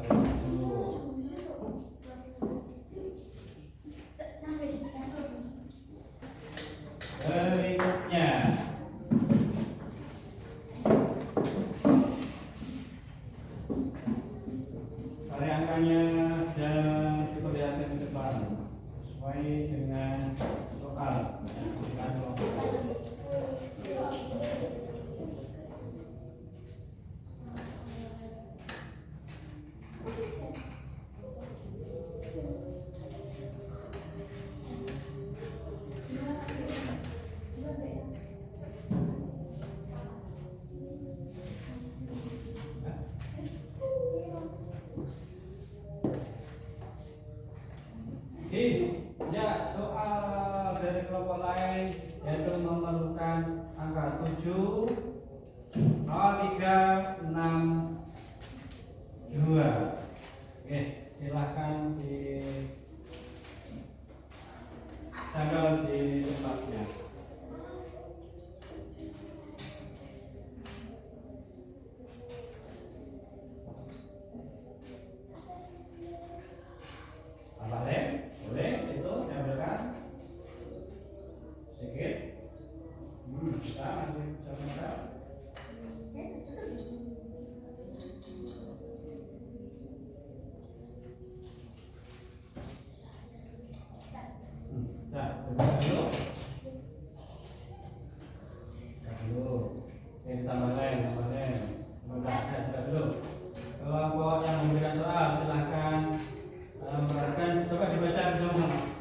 Berikutnya cari angkanya dan diperlihatkan ke depan sesuai dengan soal yang diberikan kelompok. Ya, soal dari kelompok lain yaitu memerlukan angka 7 0362. Oke, silahkan ditempel di tempatnya. Apa lem? Boleh itu diambilkan sedikit. Kita masih bisa mengenal. Nah, buka dulu. Ini tambah lem. Buka dulu. Kelompok yang memberikan soal silahkan perhatikan, coba dibaca bersama-sama.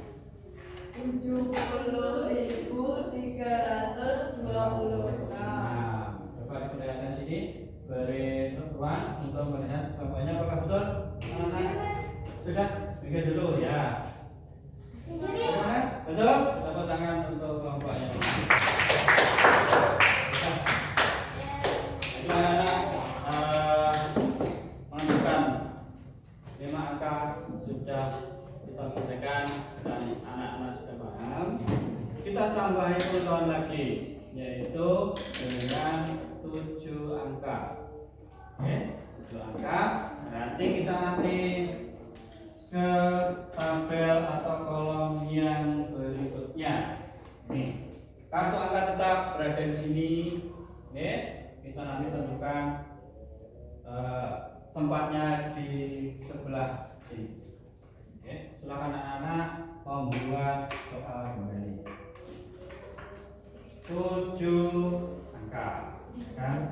tambahin ulang lagi, yaitu dengan 7 angka. Oke, 7 angka. Nanti kita ke tabel atau kolom yang berikutnya. Nih, kartu angka tetap berada di sini. Oke, kita nanti tentukan tempatnya di sebelah sini. Oke, silakan anak-anak membuat soal kembali. 7 angka, kan?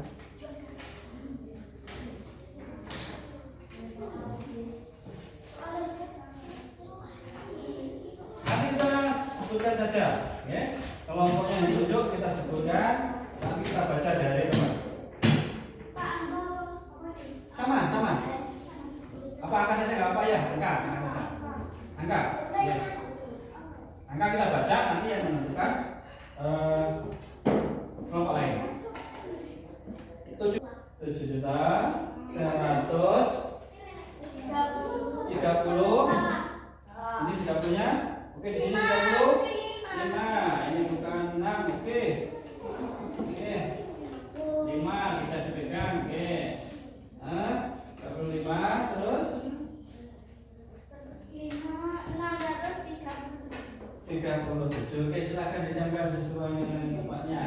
Nanti kita sebutkan saja, ya. Kelompoknya yang ditunjuk kita sebutkan, nanti kita baca dari teman. Sama. Apa angka saja nggak apa ya? Angka saja. Angka. Ya. Angka kita baca, nanti yang menentukan kelompok lain. 7.130.000. Ini 30-nya. Oke, di sini 30. 5. Ini bukan 6. Oke. 5 kita dipegang. Oke. 35 terus 37. Oke, silakan ditambah sesuai dengan tempatnya.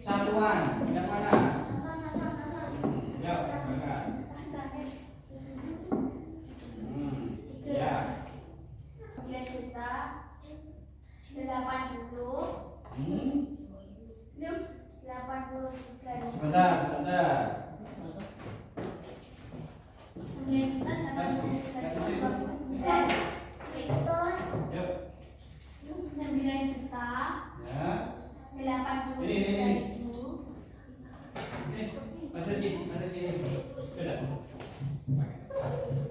Satuan yang mana? Ya, angkat. Ya. 9.080. Sebentar. Yuk. 9 juta Ya. 80 Ini. Masih sini. Sudah.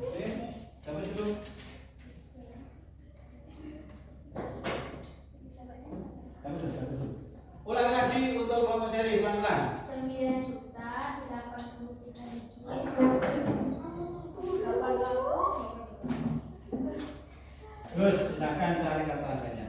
Oke, sampai dulu. Ulang lagi untuk kelompok jari pelan-pelan. 9 juta 83.800. Terus silakan cari kata angkanya.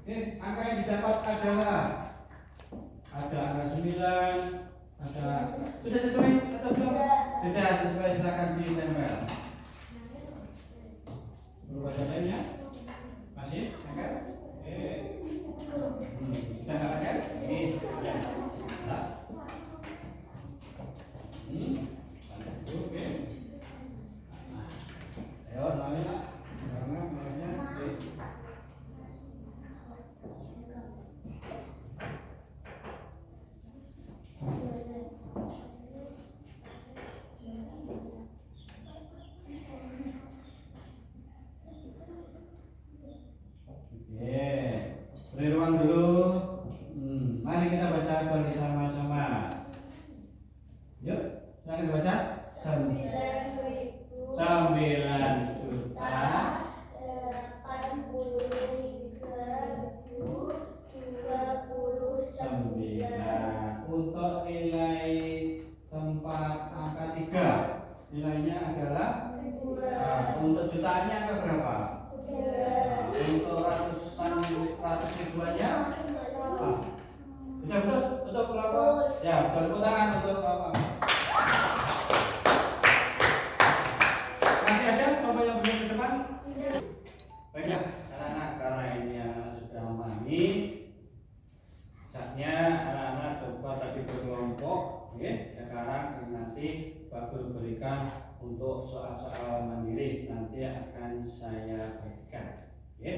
Oke, angka yang didapat adalah ada angka 9, sudah sesuai atau belum? Sudah sesuai, silakan ditempel. Berubah jalannya? Masih? Angkat? Oke. Sudah nggak ada? Ini. Ya. Nah. Oke. Nah. Ayo, nolnya, Pak. Nolnya. Oke. Beri ruang dulu. Mari kita baca bersama-sama. Yuk, silakan baca. 9.83.29. Untuk nilai tempat angka 3, nilainya adalah untuk jutaannya angka berapa? Untuk ratus ribuannya? Sudah betul? Untuk kelompok? Ya, betul. Tepuk tangan untuk kelompok. Masih ada kelompok yang belum di depan? Baiklah, anak-anak, karena ini anak sudah memahami, saatnya anak-anak coba tadi berkelompok. Oke, sekarang nanti Pak Guru berikan untuk soal-soal mandiri, nanti akan saya berikan. Oke.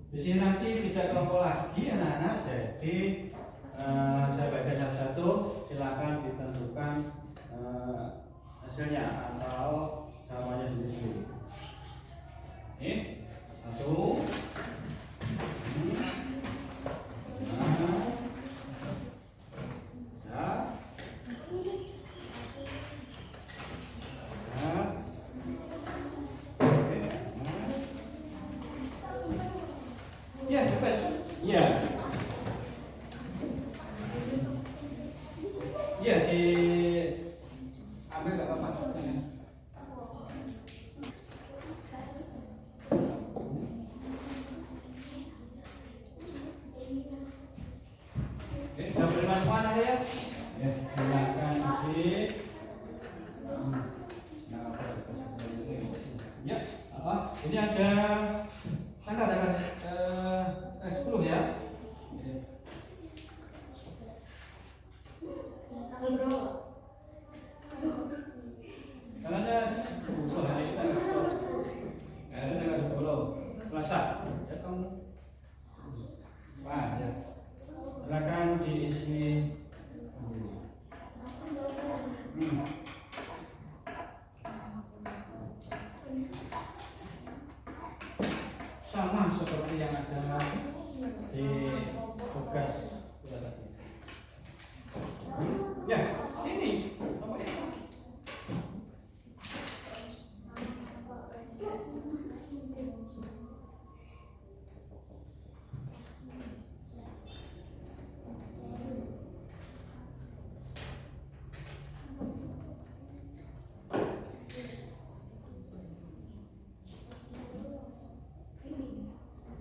Di sini nanti tidak kelompok lagi anak-anak, jadi saya baca satu-satu, silakan ditentukan hasilnya atau jawabannya sendiri-sendiri. Oke, satu. Ya, bebas. Ya. Ya, ambil nggak apa-apa. Oke, sudah beri masukan ada ya? Ya, silakan isi. Ya, ini ada tanggal 10 ya. Tanggal berapa? Tanggalnya 10 hari ini tanggal 10. Hari ini tanggal 10. Selasa. Ya kamu. Wah, ya. Silakan diisi. Sama seperti yang ada di tugas tadi. Ya, ini nomornya.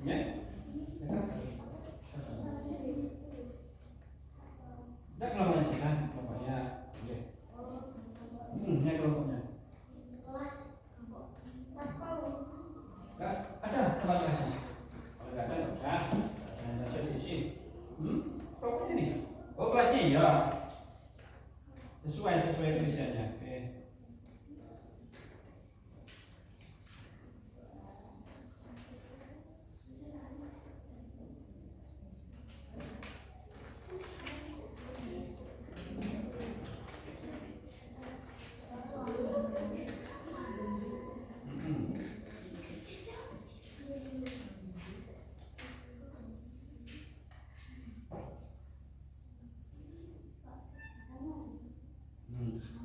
Ya. Tidak kelompoknya sih kan, kelompoknya. Ya. Ini kelompoknya. Enggak ada kelompoknya. Kalau nggak ada nggak usah. Jangan saja diisi. Kelompoknya nih. Oh kelasnya ya. Sesuai tulisannya. Oke.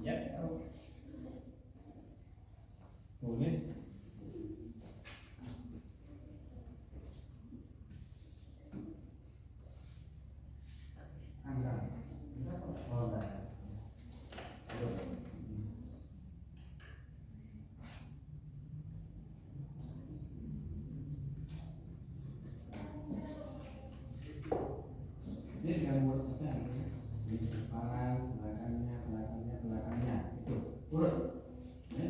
Ya. Boleh. Angka. Oh, enggak. Ini tinggal buat saja. Di depan, belakangnya. Itu urut. Ya.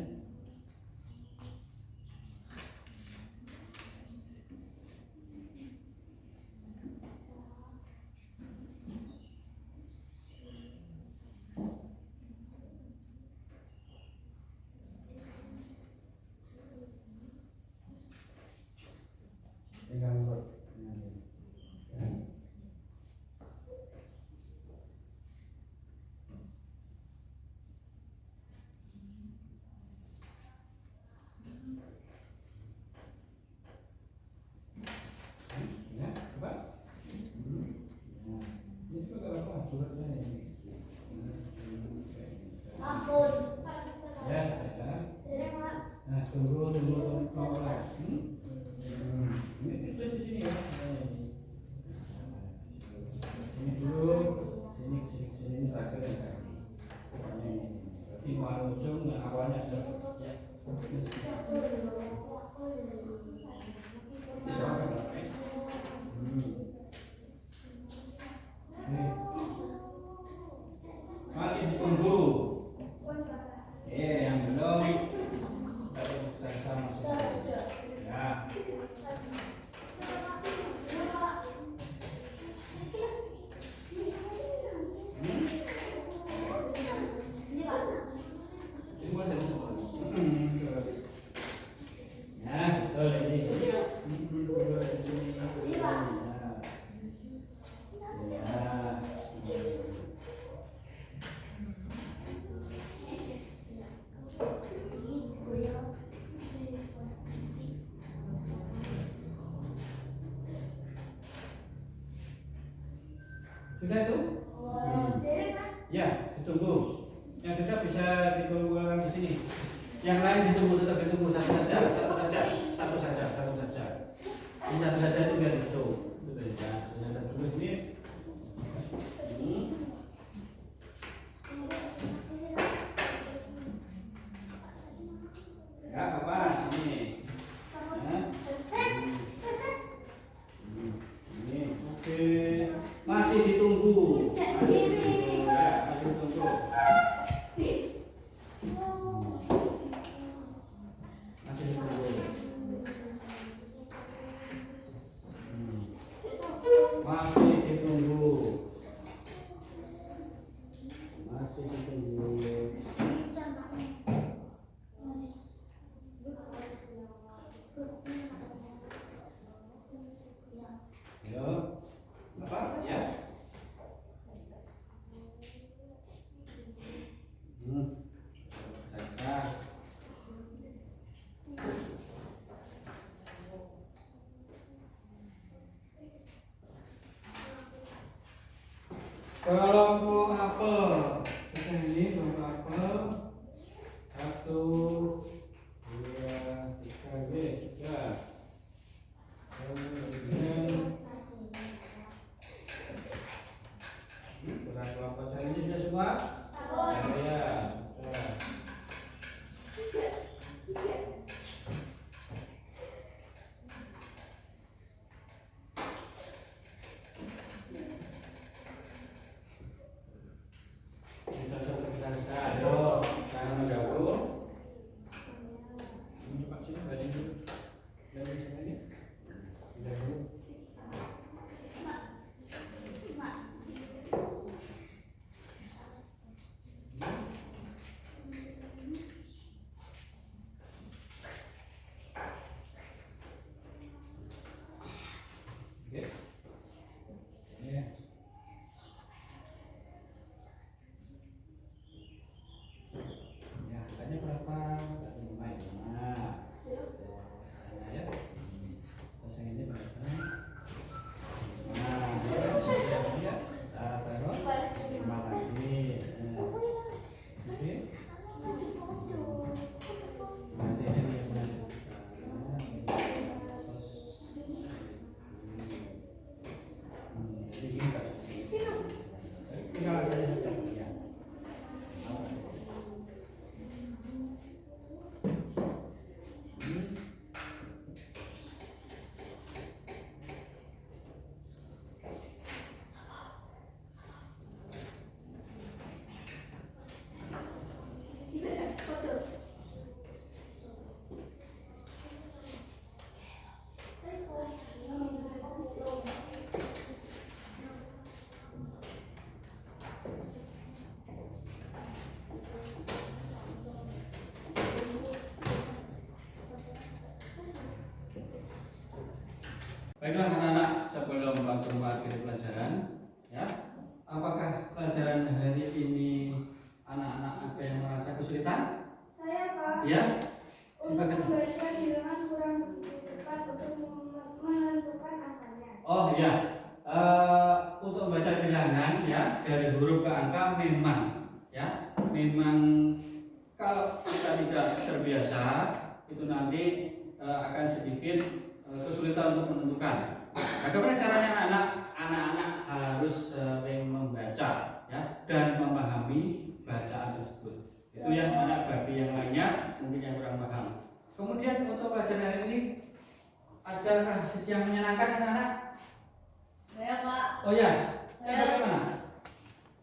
Tinggal urut. Ya. Ya, coba. Nah, ini juga nggak apa-apa, suratnya ini. Ampun. Ya, sudah. Sudah, Pak. Nah, tunggu nomor lagi. Ini tulis di sini ya. Ini dulu, sini terakhir ya. Ini, berarti mau ujung awalnya sudah ya. Masih ditunggu. Yang belum kita masuk. Ya. Sudah itu? Ya, ditunggu. Yang sudah bisa dikumpulkan di sini. Yang lain ditunggu, tetap ditunggu satu saja. Ini satu saja itu biar itu. Sudah ya. Yang dulu ini. Ya, apa? Ini. Ini, oke. Masih ditunggu. Masih ditunggu. Ya, masih ditunggu. Masih ditunggu. Masih ditunggu. Masih ditunggu. Yo, apa? Ya. Saja. Kelompok apel. Kita ini kelompok apel. 1, 2, 3. Kemudian berat kelompok cari ini sudah semua? Ya, sudah. Bisa. Ayo, jangan mengganggu. Ini Pak sini, balik dulu. Dari sini. Dari dulu. Oke. Ya. Ya, tanya berapa? Tadi lumayan. Nah, ya. Terus yang ini berapa? Nah, ya. Saya taruh 5 lagi. Oke. Nanti ini yang Baiklah anak-anak, sebelum waktu mengakhiri pelajaran, ya, apakah pelajaran hari ini anak-anak ada yang merasa kesulitan? Saya Pak. Ya, Untuk silakan. membaca bilangan kurang begitu cepat untuk menentukan angkanya. Oh ya, untuk membaca bilangan ya dari huruf ke angka memang kalau kita tidak terbiasa itu nanti akan sedikit kesulitan untuk menentukan. Bagaimana caranya anak-anak harus sering membaca ya dan memahami bacaan tersebut. Itu yang anak bagi yang lainnya mungkin yang kurang paham. Kemudian untuk pelajaran hari ini adakah sisi yang menyenangkan anak-anak? Saya Pak. Oh ya, bagaimana?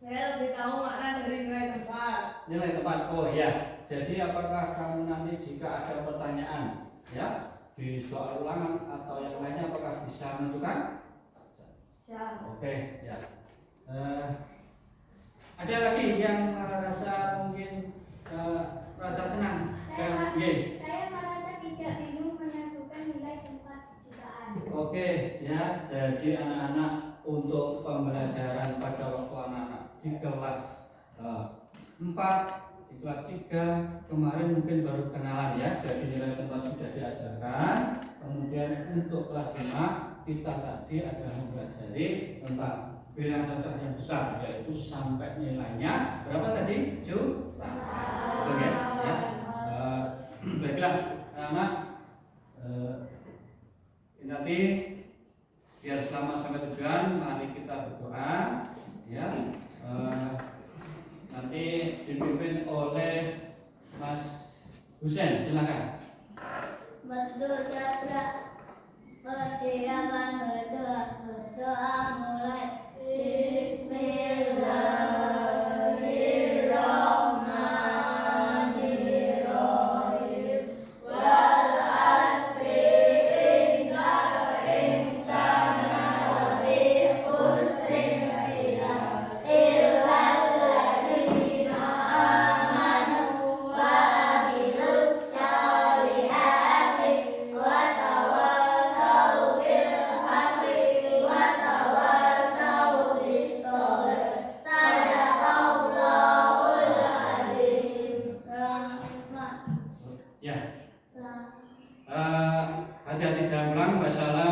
Saya lebih tahu makna dari nilai tempat. Nilai tempat. Oh ya. Jadi apakah kamu nanti jika ada pertanyaan ya di soal ulangan atau yang lainnya apakah bisa menentukan? Siap. Oke, ya. Ada lagi yang rasa mungkin rasa senang dan Saya merasa tidak bingung menentukan nilai tempat jutaan. Oke, ya. Jadi anak-anak untuk pembelajaran pada waktu anak-anak di kelas 4 di kelas 3 kemarin mungkin baru kenalan ya, jadi nilai tempat sudah diajarkan. Kemudian untuk kelas 5 kita tadi ada mempelajari tentang bilangan tetap yang besar, yaitu sampai nilainya berapa tadi? Juta. Betul ya? Ya. Baiklah, anak. Nanti biar selamat sampai tujuan, mari kita berdoa. Ya. Nanti dipimpin oleh Mas Husen, silakan. Persiapan berdoa mulai. Bismillahirrahmanirrahim. Wal asri innal insana lafi khusrin illa alladziina amanu wa amilus shalihati wa tawassaw bil haqqi wa tawassaw bis sabr. Sadaqallahul adzim. Ya. Hati-hati jangan pulang, wassalam.